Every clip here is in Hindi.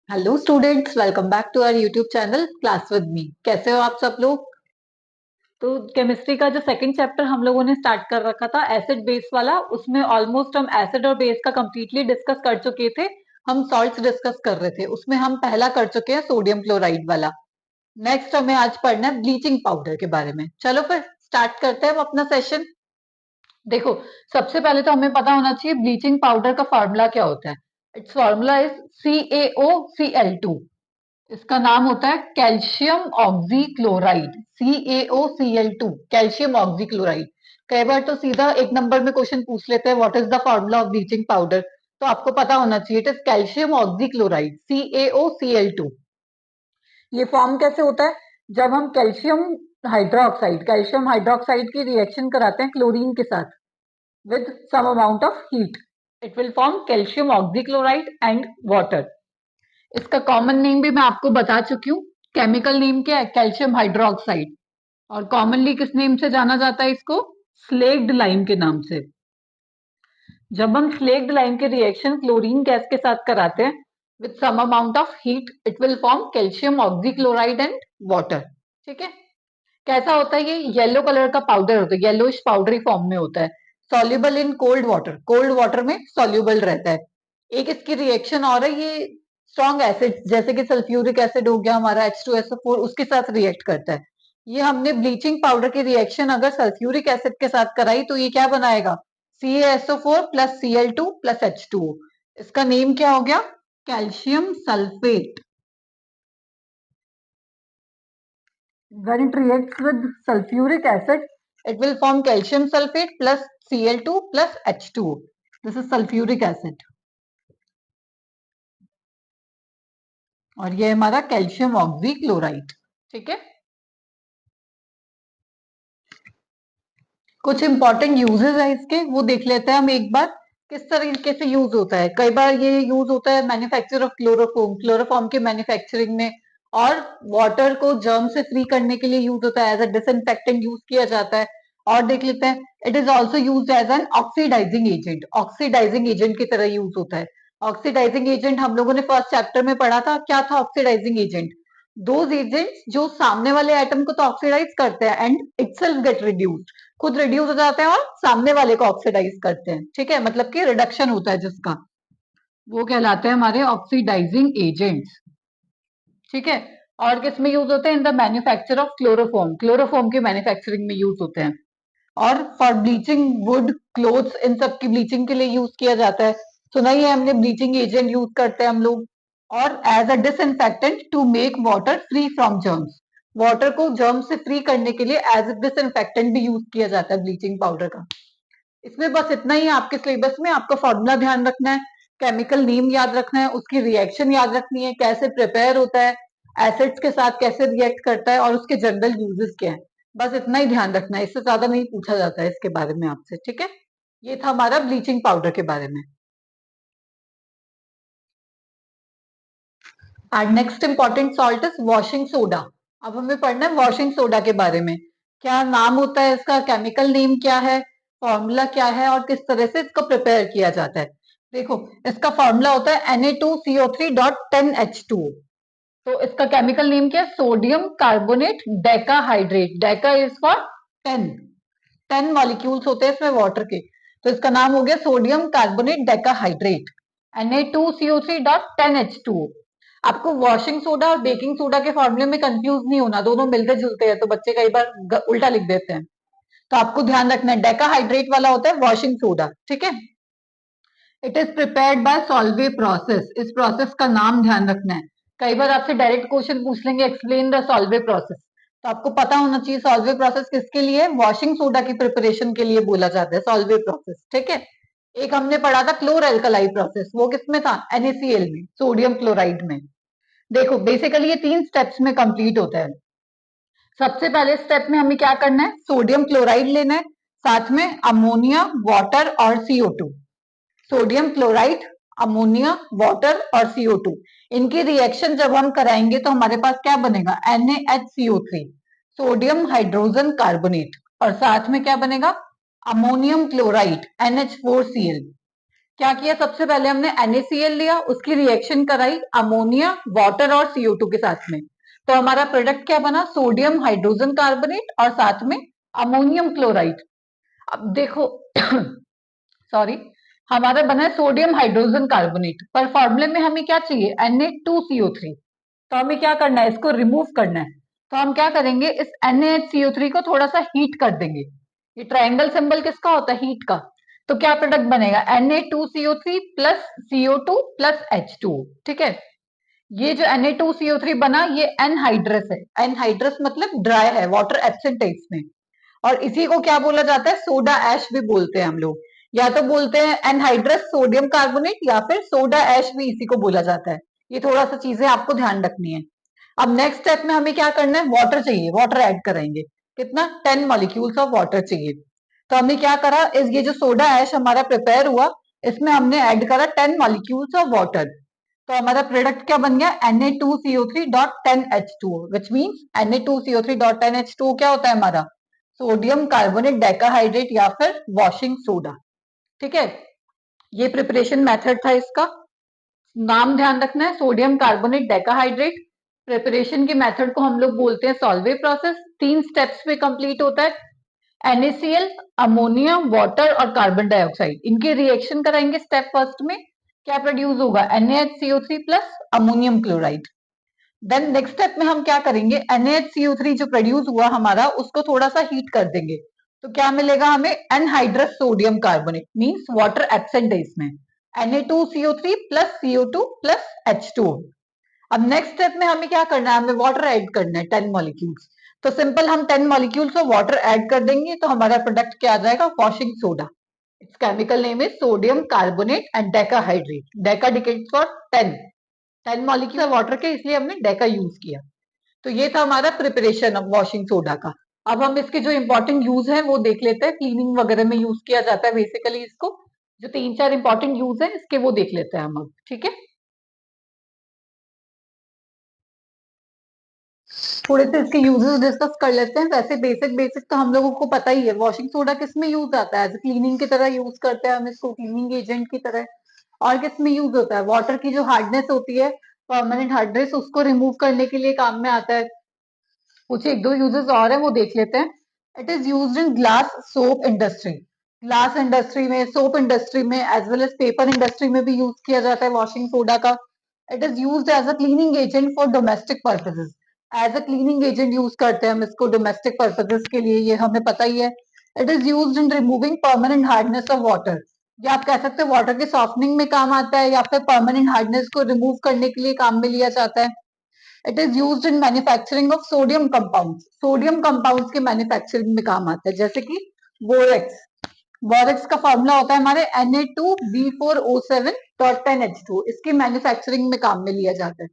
Hello students, welcome back to our YouTube channel class with me. कैसे हो आप सब लोग? तो केमिस्ट्री का जो सेकंड चैप्टर हम लोगों ने स्टार्ट कर रखा था एसिड बेस वाला, उसमें ऑलमोस्ट हम एसिड और बेस का कंप्लीटली डिस्कस कर चुके थे। हम सॉल्ट्स डिस्कस कर रहे थे, उसमें हम पहला कर चुके हैं सोडियम क्लोराइड वाला। नेक्स्ट हमें आज पढ़ना है ब्लीचिंग पाउडर के बारे में। चलो फिर स्टार्ट करते हैं हम अपना सेशन। देखो, सबसे पहले तो हमें पता होना चाहिए ब्लीचिंग पाउडर का फॉर्मूला क्या होता है। It's formula is CaOCl2। इसका नाम होता है calcium oxychloride, CaOCl2, calcium oxychloride. कई बार तो सीधा एक नंबर में क्वेश्चन पूछ लेते हैं what is the formula of bleaching powder, तो आपको पता होना चाहिए it is calcium oxychloride, CaOCl2। ये फॉर्म कैसे होता है? जब हम कैल्शियम हाइड्रोक्साइड की रिएक्शन कराते हैं क्लोरीन के साथ with some amount of heat, it will form calcium oxychloride and water. इसका कॉमन नेम भी मैं आपको बता चुकी हूँ। केमिकल नेम क्या है? Calcium hydroxide. और कॉमनली किस नेम से जाना जाता है इसको? स्लेक्ड लाइम के नाम से। जब हम स्लेक्ड लाइम के रिएक्शन क्लोरीन गैस के साथ कराते हैं with some amount of heat, it will form calcium oxychloride and water. ठीक है। कैसा होता है ये? येलो कलर का पाउडर होता है, येलोइश पाउडरी फॉर्म में होता है। सॉल्युबल इन कोल्ड वाटर में सॉल्युबल रहता है। एक इसकी रिएक्शन और है, ये स्ट्रॉन्ग एसिड जैसे कि सल्फ्यूरिक एसिड हो गया हमारा H2SO4, उसके साथ रिएक्ट करता है। ये हमने ब्लीचिंग पाउडर की रिएक्शन अगर सल्फ्यूरिक एसिड के साथ कराई तो ये क्या बनाएगा? CaSO4 plus Cl2 plus H2O। इसका नेम क्या हो गया? Calcium sulphate. When it reacts with sulfuric acid, it will form calcium sulfate plus Cl2 plus H2O. This is sulfuric acid. और ये हमारा कैल्शियम ऑक्सीक्लोराइड। ठीक है। कुछ इंपॉर्टेंट यूजेस है इसके, वो देख लेते हैं हम एक बार। किस तरीके से यूज होता है? कई बार ये यूज होता है मैन्युफैक्चर ऑफ क्लोरोफॉर्म के मैन्युफैक्चरिंग में। और वाटर को जर्म से फ्री करने के लिए यूज होता है, एज अ डिसइंफेक्टेंट यूज किया जाता है। और देख लेते हैं, it is also use as an oxidising agent, oxidising agent की तरह यूज होता है। ऑक्सीडाइजिंग एजेंट हम लोगों ने फर्स्ट चैप्टर में पढ़ा था, क्या था ऑक्सीडाइजिंग एजेंट? दोज एजेंट्स जो सामने वाले एटम को तो ऑक्सीडाइज करते हैं एंड इटसेल्फ गेट रिड्यूस्ड, खुद रिड्यूस हो जाते हैं और सामने वाले को ऑक्सीडाइज करते हैं। ठीक है, मतलब कि रिडक्शन होता है जिसका, वो कहलाते हैं हमारे ऑक्सीडाइजिंग एजेंट्स। ठीक है। और किस में यूज होते हैं? In the manufacture of chloroform की मैन्युफैक्चरिंग में यूज होते हैं। और फॉर ब्लीचिंग वुड, क्लोथ्स, इन सब की ब्लीचिंग के लिए यूज किया जाता है। सुना ही है हमने, ब्लीचिंग एजेंट यूज करते हैं हम लोग। और as a disinfectant to make water free from germs, water को जर्म से फ्री करने के लिए एज अ डिसइंफेक्टेंट भी यूज किया जाता है ब्लीचिंग पाउडर का। इसमें बस इतना ही है आपके सिलेबस में, आपका फॉर्मूला ध्यान रखना है, केमिकल नेम याद रखना है, उसकी रिएक्शन याद रखनी है, कैसे प्रिपेयर होता है, एसिड्स के साथ कैसे रिएक्ट करता है और उसके जनरल यूजेस क्या है। बस इतना ही ध्यान रखना है, इससे ज्यादा नहीं पूछा जाता है इसके बारे में आपसे। ठीक है। ये था हमारा ब्लीचिंग पाउडर के बारे में। And next important salt is washing soda. अब हमें पढ़ना है वॉशिंग सोडा के बारे में। क्या नाम होता है इसका, केमिकल नेम क्या है, फॉर्मूला क्या है और किस तरह से इसको प्रिपेयर किया जाता है। देखो, इसका फॉर्मूला होता है Na2CO3.10H2O। तो इसका केमिकल नेम क्या है? Sodium carbonate decahydrate. Deka is for 10, 10 molecules होते हैं इसमें वाटर के, तो इसका नाम हो गया सोडियम कार्बोनेट डेकाहाइड्रेट, Na2CO3.10H2O। आपको वॉशिंग सोडा और बेकिंग सोडा के फॉर्मूले में कंफ्यूज नहीं होना, दोनों मिलते जुलते हैं तो बच्चे कई बार उल्टा लिख देते हैं। तो आपको ध्यान रखना है, डेकाहाइड्रेट वाला होता है वॉशिंग सोडा। ठीक है। It is prepared by Solvay process, इस प्रोसेस का नाम ध्यान रखना है। कई बार आपसे डायरेक्ट क्वेश्चन पूछ लेंगे, एक्सप्लेन द सॉल्वे प्रोसेस, तो आपको पता होना चाहिए सॉल्वे प्रोसेस किसके लिए? वॉशिंग सोडा की प्रिपरेशन के लिए बोला जाता है सॉल्वे प्रोसेस। ठीक है। एक हमने पढ़ा था क्लोर एल्कलाई प्रोसेस, वो किसमें था? NaCl में, सोडियम क्लोराइड में। देखो, बेसिकली ये 3 स्टेप्स में कंप्लीट होता है। सबसे पहले स्टेप में हमें क्या करना है? सोडियम क्लोराइड लेना है, साथ में अमोनिया, वाटर और CO2। Sodium chloride, ammonia, water और CO2, इनकी रिएक्शन जब हम कराएंगे तो हमारे पास क्या बनेगा? NaHCO3, sodium hydrogen carbonate. और साथ में क्या बनेगा? Ammonium chloride, NH4Cl। क्या किया, सबसे पहले हमने NaCl लिया, उसकी रिएक्शन कराई अमोनिया, वाटर और CO2 के साथ में, तो हमारा प्रोडक्ट क्या बना, सोडियम हाइड्रोजन कार्बोनेट और साथ में अमोनियम क्लोराइड। अब देखो सॉरी, हमारा बना है सोडियम हाइड्रोजन कार्बोनेट, पर फॉर्मूले में हमें क्या चाहिए, Na2CO3। तो हमें क्या करना है, इसको रिमूव करना है। तो हम क्या करेंगे, इस NaHCO3 को थोड़ा सा हीट कर देंगे। ये ट्रायंगल सिंबल किसका होता है, हीट का। तो क्या प्रोडक्ट बनेगा, Na2CO3 plus CO2 plus H2। ठीक है, ये जो Na2CO3 बना, ये एनहाइड्रस है। एनहाइड्रस मतलब ड्राई है, वाटर एब्सेंट है इसमें। और इसी को क्या बोला जाता है, सोडा ऐश भी बोलते हैं हम लोग, या तो बोलते हैं एनहाइड्रस सोडियम कार्बोनेट या फिर सोडा ऐश भी इसी को बोला जाता है। ये थोड़ा सा चीजें आपको ध्यान रखनी है। अब नेक्स्ट स्टेप में हमें क्या करना है, वाटर चाहिए, वाटर ऐड करेंगे। कितना, 10 मॉलिक्यूल्स ऑफ वाटर चाहिए। तो हमने क्या करा, इस ये जो सोडा ऐश हमारा प्रिपेयर हुआ, इसमें हमने ऐड करा 10 मॉलिक्यूल्स ऑफ वाटर। तो हमारा प्रोडक्ट क्या बन गया, Na2CO3.10H2O, विच मीन्स Na2CO3.10H2O क्या होता है हमारा, सोडियम कार्बोनेट डेकाहाइड्रेट या फिर वॉशिंग सोडा। ठीक है, ये प्रिपरेशन मेथड था इसका, नाम ध्यान रखना है, सोडियम कार्बोनेट डेकाहाइड्रेट। प्रिपरेशन के मेथड को हम लोग बोलते हैं सॉल्वे प्रोसेस। 3 स्टेप्स पे कंप्लीट होता है। NaCl, अमोनिया, वाटर और कार्बन डाइऑक्साइड, इनके रिएक्शन कराएंगे स्टेप फर्स्ट में। क्या प्रोड्यूस होगा, NaHCO3 plus ammonium chloride. Then next step में हम क्या करेंगे, NaHCO3 जो प्रोड्यूस हुआ हमारा, उसको थोड़ा सा हीट कर देंगे। तो क्या मिलेगा हमें, anhydrous sodium carbonate, means water absent है इसमें, Na2CO3 plus CO2 plus H2O। अब नेक्स्ट स्टेप में हमें क्या करना है, हमें वाटर ऐड करना है 10 मॉलिक्यूल्स। तो सिंपल हम 10 मॉलिक्यूल्स ऑफ वाटर ऐड कर देंगे, तो हमारा प्रोडक्ट क्या आ जाएगा, washing soda. It's chemical name is sodium carbonate and decahydrate. Deka decades for 10, 10 molecule water के, इसलिए हमने डेका यूज किया। तो ये था हमारा प्रिपरेशन ऑफ वॉशिंग सोडा का। अब हम इसके जो इंपॉर्टेंट यूज है वो देख लेते हैं, क्लीनिंग वगैरह में यूज किया जाता है बेसिकली इसको। जो 3-4 इंपॉर्टेंट यूज है इसके, वो देख लेते हैं हम अब। ठीक है, थोड़े से इसके यूजेस डिस्कस कर लेते हैं। वैसे बेसिक बेसिक तो हम लोगों को पता ही है, वॉशिंग सोडा किस में यूज आता है, एज क्लीनिंग की तरह यूज करते हैं हम इसको, क्लीनिंग एजेंट की तरह। और किस में यूज होता है, वाटर की जो हार्डनेस होती है, परमानेंट हार्डनेस, उसको रिमूव करने के लिए काम में आता है। कुछ एक दो यूजेस और है, वो देख लेते हैं। It is used in glass soap industry. Glass industry में, सोप इंडस्ट्री में, as well as paper industry में भी यूज किया जाता है वॉशिंग सोडा का। It is used as a cleaning agent for domestic purposes. As a cleaning agent use करते हैं हम इसको डोमेस्टिक पर्पसेस के लिए, ये हमें पता ही है। It is used in removing permanent hardness of water. या आप कह सकते हैं वाटर के सॉफ्टनिंग में काम आता है, या फिर परमानेंट हार्डनेस को रिमूव करने के लिए काम में लिया जाता है। It is used in manufacturing of sodium compounds. Sodium compounds के मैन्युफैक्चरिंग में काम आता है, जैसे कि बोरेक्स। बोरेक्स का फॉर्मूला होता है हमारे Na2B4O7.10H2। इसकी मैन्युफैक्चरिंग में काम में लिया जाता है।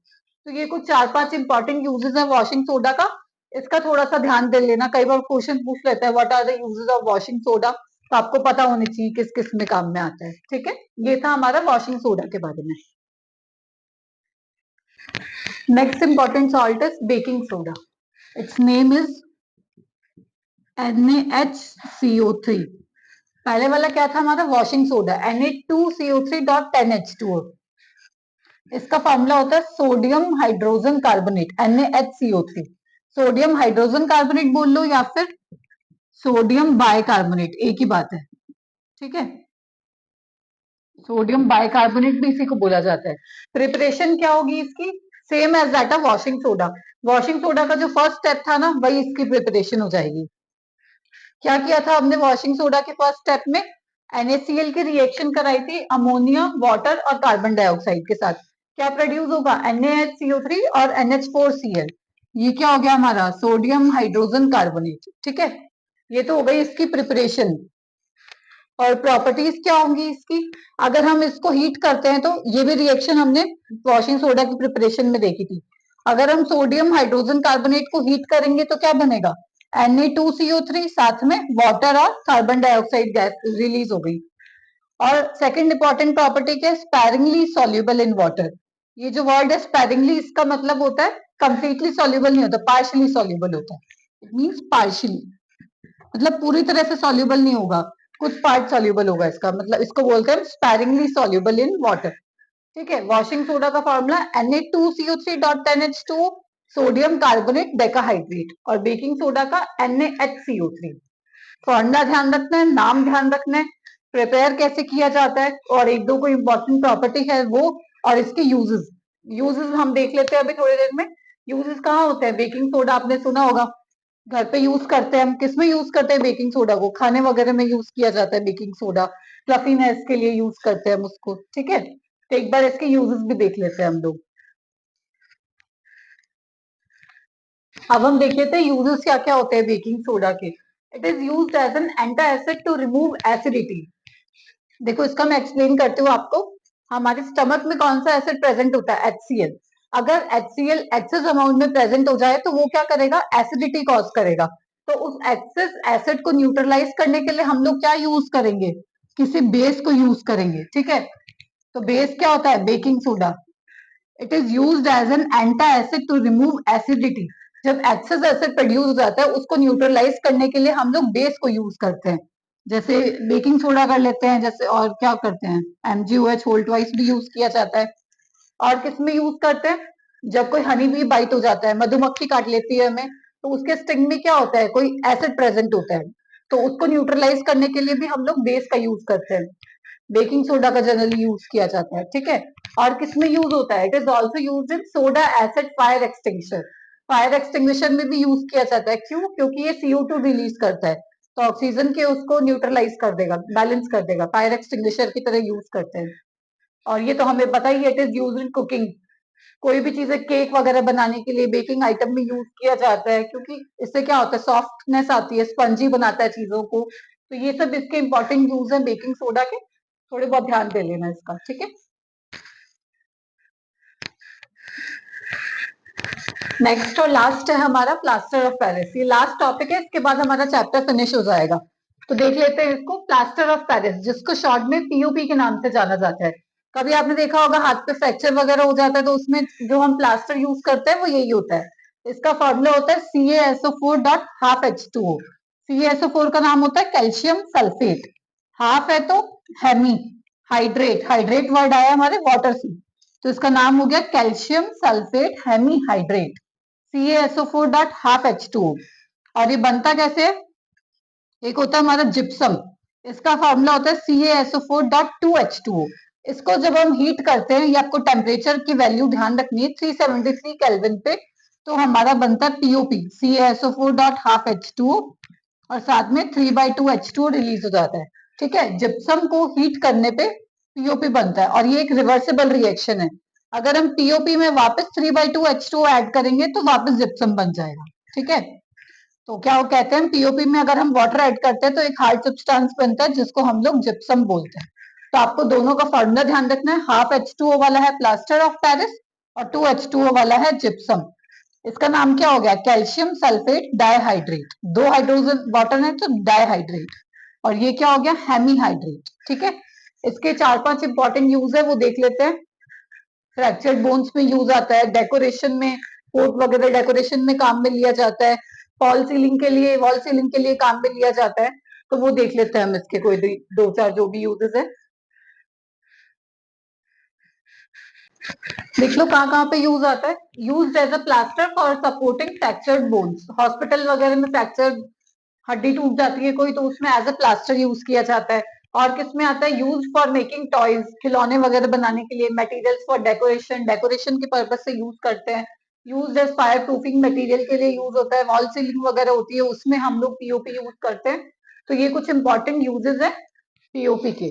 तो ये कुछ 4-5 इंपॉर्टेंट यूजेस है वॉशिंग सोडा का। इसका थोड़ा सा ध्यान दे लेना, कई बार क्वेश्चन पूछ लेते हैं what are the uses of washing soda, तो आपको पता होनी चाहिए किस किस में काम में आता है। ठीक है, ये था हमारा वॉशिंग सोडा के बारे में। Next important salt is baking soda. It's name is NaHCO3। पहले वाला क्या था हमारा, वॉशिंग सोडा, Na2CO3.10H2O। इसका फॉर्मूला होता है sodium hydrogen carbonate, NaHCO3। Sodium hydrogen carbonate बोल लो या फिर सोडियम बाइकार्बोनेट, एक ही बात है। ठीक है, सोडियम बाइकार्बोनेट भी इसी को बोला जाता है। प्रिपरेशन क्या होगी इसकी, same as that of washing soda. Washing soda का जो फर्स्ट स्टेप था ना, वही इसकी प्रिपरेशन हो जाएगी। क्या किया था हमने वॉशिंग सोडा के फर्स्ट स्टेप में, NaCl की रिएक्शन कराई थी अमोनिया, वाटर और कार्बन डाइऑक्साइड के साथ। क्या प्रोड्यूस होगा, NaHCO3 और NH4Cl। ये क्या हो गया हमारा, सोडियम हाइड्रोजन कार्बोनेट। ठीक है, ये तो हो गई इसकी प्रिपरेशन। और प्रॉपर्टीज क्या होंगी इसकी, अगर हम इसको हीट करते हैं, तो ये भी रिएक्शन हमने वॉशिंग सोडा की प्रिपरेशन में देखी थी। अगर हम सोडियम हाइड्रोजन कार्बोनेट को हीट करेंगे तो क्या बनेगा, Na2CO3, साथ में वाटर और कार्बन डाइऑक्साइड गैस रिलीज हो गई। और सेकंड इंपॉर्टेंट प्रॉपर्टी क्या है, स्पैरिंगली सॉल्युबल इन वाटर। ये जो वर्ड है स्पैरिंगली, इसका मतलब होता है कंप्लीटली सॉल्युबल नहीं होता, पार्शियली सॉल्युबल होता है। इट मींस पार्शियली, मतलब पूरी तरह से सॉल्युबल नहीं होगा, कुछ पार्ट सॉल्युबल होगा इसका, मतलब इसको बोलते हैं स्पैरिंगली सॉल्युबल इन वाटर। ठीक है, वॉशिंग सोडा का formula Na2CO3.10H2O, sodium carbonate decahydrate, और बेकिंग सोडा का NaHCO3। फॉर्मूला ध्यान रखना है, नाम ध्यान रखना है, प्रिपेयर कैसे किया जाता है, और एक दो कोई इंपॉर्टेंट प्रॉपर्टी है वो, और इसके यूजेस। यूजेस हम देख लेते हैं अभी थोड़ी देर में। यूजेस कहाँ होते हैं? बेकिंग सोडा आपने सुना होगा, घर पे यूज करते हैं हम। किस में यूज करते हैं बेकिंग सोडा को? खाने वगैरह में यूज किया जाता है बेकिंग सोडा, फ्लफीनेस के लिए यूज करते हैं हम उसको। ठीक है, तो एक बार इसके यूजेस भी देख लेते हैं हम लोग। अब हम देख लेते हैं यूजेस क्या क्या होते हैं बेकिंग सोडा के। It is used as an anti acid to remove acidity. देखो इसका मैं एक्सप्लेन करती हूँ आपको। हमारे स्टमक में कौन सा एसिड प्रेजेंट होता है? HCl। अगर HCl एक्सेस अमाउंट में प्रेजेंट हो जाए तो वो क्या करेगा? एसिडिटी कॉज करेगा। तो उस एक्सेस एसिड को न्यूट्रलाइज करने के लिए हम लोग क्या यूज करेंगे? किसी बेस को यूज करेंगे। ठीक है, तो बेस क्या होता है? Baking soda. It is used as an anti acid to remove acidity. जब एक्सेस एसिड प्रोड्यूस हो जाता है उसको न्यूट्रलाइज करने के लिए हम लोग बेस को यूज करते हैं। जैसे बेकिंग सोडा कर लेते हैं, जैसे और क्या करते हैं? MgOH होल ट्वाइस भी यूज किया जाता है। और किस में यूज करते हैं? जब कोई हनी बी बाइट हो जाता है, मधुमक्खी काट लेती है हमें, तो उसके स्टिंग में क्या होता है? कोई एसिड प्रेजेंट होता है, तो उसको न्यूट्रलाइज करने के लिए भी हम लोग बेस का यूज करते हैं। बेकिंग सोडा का जनरली यूज किया जाता है। ठीक है, और किसमें यूज होता है? It is also use in soda acid fire extinguisher. Fire extinguisher में भी यूज किया जाता है। क्यों? क्योंकि ये CO2 रिलीज करता है, तो ऑक्सीजन के उसको न्यूट्रलाइज कर देगा, बैलेंस कर देगा। फायर एक्सटिंग्विशर की तरह यूज करते हैं। और ये तो हमें पता ही है, it is use in cooking. कोई भी चीजें केक वगैरह बनाने के लिए बेकिंग आइटम में यूज किया जाता है, क्योंकि इससे क्या होता है? सॉफ्टनेस आती है, स्पंजी बनाता है चीजों को। तो ये सब इसके इंपॉर्टेंट यूज है बेकिंग सोडा के। थोड़े बहुत ध्यान दे लेना इसका। ठीक है, नेक्स्ट और लास्ट है हमारा प्लास्टर ऑफ पेरिस। ये लास्ट टॉपिक है, इसके बाद हमारा चैप्टर फिनिश हो जाएगा। तो देख लेते हैं इसको, प्लास्टर ऑफ पेरिस, जिसको शॉर्ट में POP के नाम से जाना जाता है। कभी आपने देखा होगा हाथ पे फ्रैक्चर वगैरह हो जाता है तो उसमें जो हम प्लास्टर यूज करते हैं वो यही होता है। इसका फॉर्मूला होता है CaSO4.12H2O। CaSO4 का नाम होता है कैल्शियम सल्फेट। हाफ है तो हेमी, हाइड्रेट, हाइड्रेट वर्ड आया हमारे वाटर से, तो इसका नाम हो गया calcium sulphate Hemy hydrate, CaSO4.12H2O। और ये बनता कैसे है? एक होता है हमारा जिप्सम, इसका फॉर्मूला होता है CaSO4.2H2O। इसको जब हम हीट करते हैं, ये आपको टेम्परेचर की वैल्यू ध्यान रखनी है, 373 केल्विन पे, तो हमारा बनता है POP, CaSO4.12H2O, और साथ में 3/2H2O रिलीज हो जाता है। ठीक है, जिप्सम को हीट करने पे POP बनता है, और ये एक रिवर्सिबल रिएक्शन है। अगर हम POP में वापस 3/2H2O ऐड करेंगे तो वापस जिप्सम बन जाएगा। ठीक है, तो क्या वो कहते हैं POP में अगर हम वाटर ऐड करते हैं तो एक हार्ड सब्सटेंस बनता है जिसको हम लोग जिप्सम बोलते हैं। तो आपको दोनों का फॉर्मूला ध्यान रखना है। हाफ H2O वाला है प्लास्टर ऑफ पेरिस, और 2H2O वाला है जिप्सम। इसका नाम क्या हो गया? Calcium sulphate dihydrate. दो हाइड्रोजन वाटर है तो डाइहाइड्रेट, और ये क्या हो गया? Hemihydrate. ठीक है, इसके 4-5 इंपॉर्टेंट यूज है वो देख लेते हैं। फ्रैक्चर्ड बोन्स में यूज आता है, डेकोरेशन में, कोट वगैरह डेकोरेशन में काम में लिया जाता है, फॉल सीलिंग के लिए, वॉल सीलिंग के लिए काम में लिया जाता है। तो वो देख लेते हैं हम इसके कोई दो चार जो भी यूजेस है। देख लो कहाँ कहाँ पे यूज आता है। Use as a plaster for supporting fractured bones. Hospital वगैरह में फ्रैक्चर, हड्डी टूट जाती है कोई, तो उसमें एज अ प्लास्टर यूज किया जाता है। और किस में आता है? यूज फॉर मेकिंग टॉयज, खिलौने वगैरह बनाने के लिए। मटेरियल्स फॉर डेकोरेशन, डेकोरेशन के पर्पज से यूज करते हैं। Use as fire proofing material के लिए यूज होता है। वॉल सीलिंग वगैरह होती है उसमें हम लोग POP यूज करते हैं। तो ये कुछ इंपॉर्टेंट यूजेस है POP के।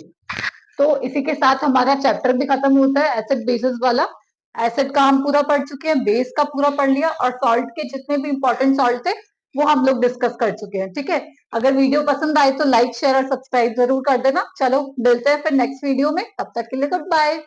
तो इसी के साथ हमारा चैप्टर भी खत्म होता है, एसिड बेसिस वाला। एसिड का हम पूरा पढ़ चुके हैं, बेस का पूरा पढ़ लिया, और सॉल्ट के जितने भी इंपॉर्टेंट सॉल्ट थे वो हम लोग डिस्कस कर चुके हैं। ठीक है, अगर वीडियो पसंद आए तो लाइक शेयर और सब्सक्राइब जरूर कर देना। चलो मिलते हैं फिर नेक्स्ट वीडियो में, तब तक के लिए गुड बाय।